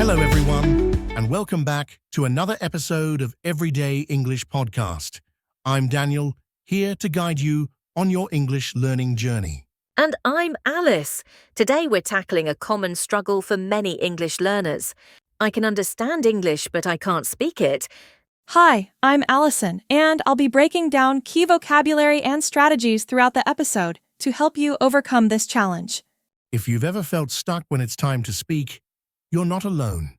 Hello, everyone, and welcome back to another episode of Everyday English Podcast. I'm Daniel, here to guide you on your English learning journey. And I'm Alice. Today we're tackling a common struggle for many English learners. I can understand English, but I can't speak it. Hi, I'm Allison, and I'll be breaking down key vocabulary and strategies throughout the episode to help you overcome this challenge. If you've ever felt stuck when it's time to speak, you're not alone.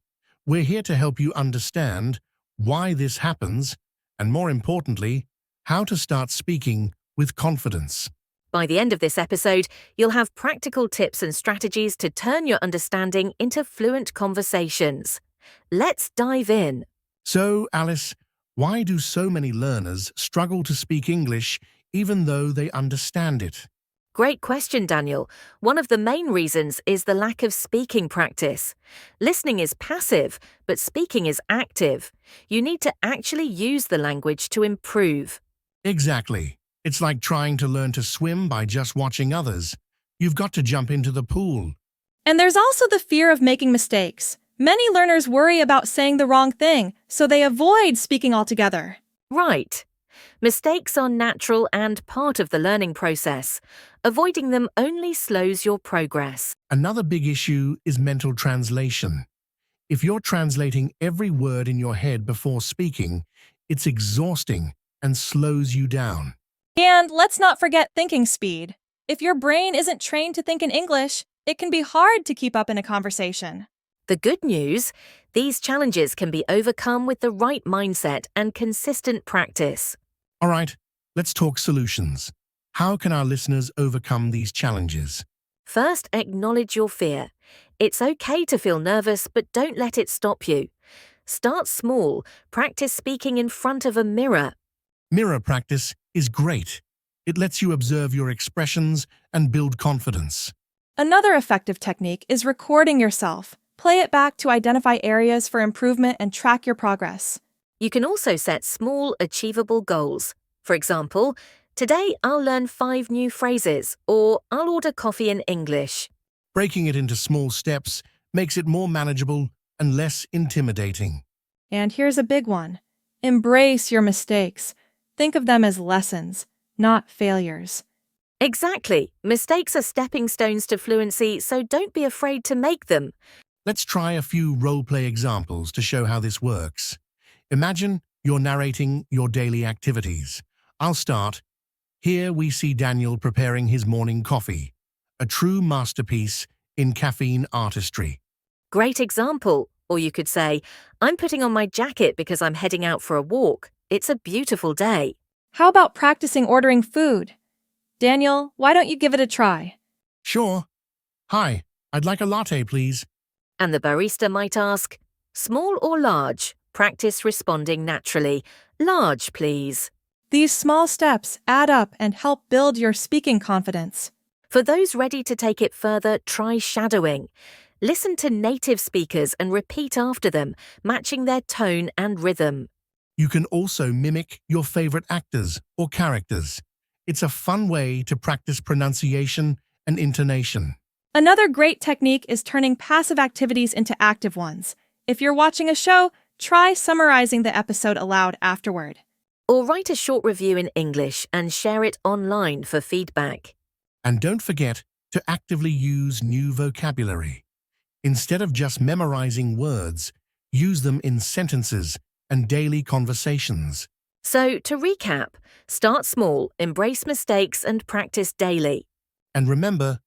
We're here to help you understand why this happens, and more importantly, how to start speaking with confidence. By the end of this episode, you'll have practical tips and strategies to turn your understanding into fluent conversations. Let's dive in. So, Alice, why do so many learners struggle to speak English even though they understand it? Great question, Daniel. One of the main reasons is the lack of speaking practice. Listening is passive, but speaking is active. You need to actually use the language to improve. Exactly. It's like trying to learn to swim by just watching others. You've got to jump into the pool. And there's also the fear of making mistakes. Many learners worry about saying the wrong thing, so they avoid speaking altogether. Right. Mistakes are natural and part of the learning process. Avoiding them only slows your progress. Another big issue is mental translation. If you're translating every word in your head before speaking, it's exhausting and slows you down. And let's not forget thinking speed. If your brain isn't trained to think in English, it can be hard to keep up in a conversation. The good news, these challenges can be overcome with the right mindset and consistent practice. All right, let's talk solutions. How can our listeners overcome these challenges? First, acknowledge your fear. It's okay to feel nervous, but don't let it stop you. Start small. Practice speaking in front of a mirror. Mirror practice is great. It lets you observe your expressions and build confidence. Another effective technique is recording yourself. Play it back to identify areas for improvement and track your progress. You can also set small, achievable goals. For example, today I'll learn 5 new phrases, or I'll order coffee in English. Breaking it into small steps makes it more manageable and less intimidating. And here's a big one. Embrace your mistakes. Think of them as lessons, not failures. Exactly. Mistakes are stepping stones to fluency, so don't be afraid to make them. Let's try a few role-play examples to show how this works. Imagine you're narrating your daily activities. I'll start. Here we see Daniel preparing his morning coffee, a true masterpiece in caffeine artistry. Great example. Or you could say, I'm putting on my jacket because I'm heading out for a walk. It's a beautiful day. How about practicing ordering food? Daniel, why don't you give it a try? Sure. Hi, I'd like a latte, please. And the barista might ask, small or large? Practice responding naturally. Large, please. These small steps add up and help build your speaking confidence. For those ready to take it further, try shadowing. Listen to native speakers and repeat after them, matching their tone and rhythm. You can also mimic your favorite actors or characters. It's a fun way to practice pronunciation and intonation. Another great technique is turning passive activities into active ones. If you're watching a show, try summarizing the episode aloud afterward. Or write a short review in English and share it online for feedback. And don't forget to actively use new vocabulary. Instead of just memorizing words, use them in sentences and daily conversations. So, to recap, start small, embrace mistakes, and practice daily. And remember,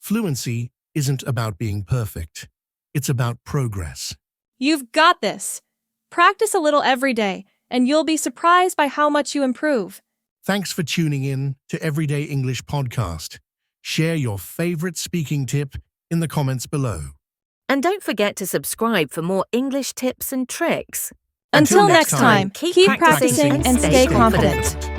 fluency isn't about being perfect. It's about progress. You've got this. Practice a little every day, and you'll be surprised by how much you improve. Thanks for tuning in to Everyday English Podcast. Share your favorite speaking tip in the comments below. And don't forget to subscribe for more English tips and tricks. Until next time, keep practicing and stay confident.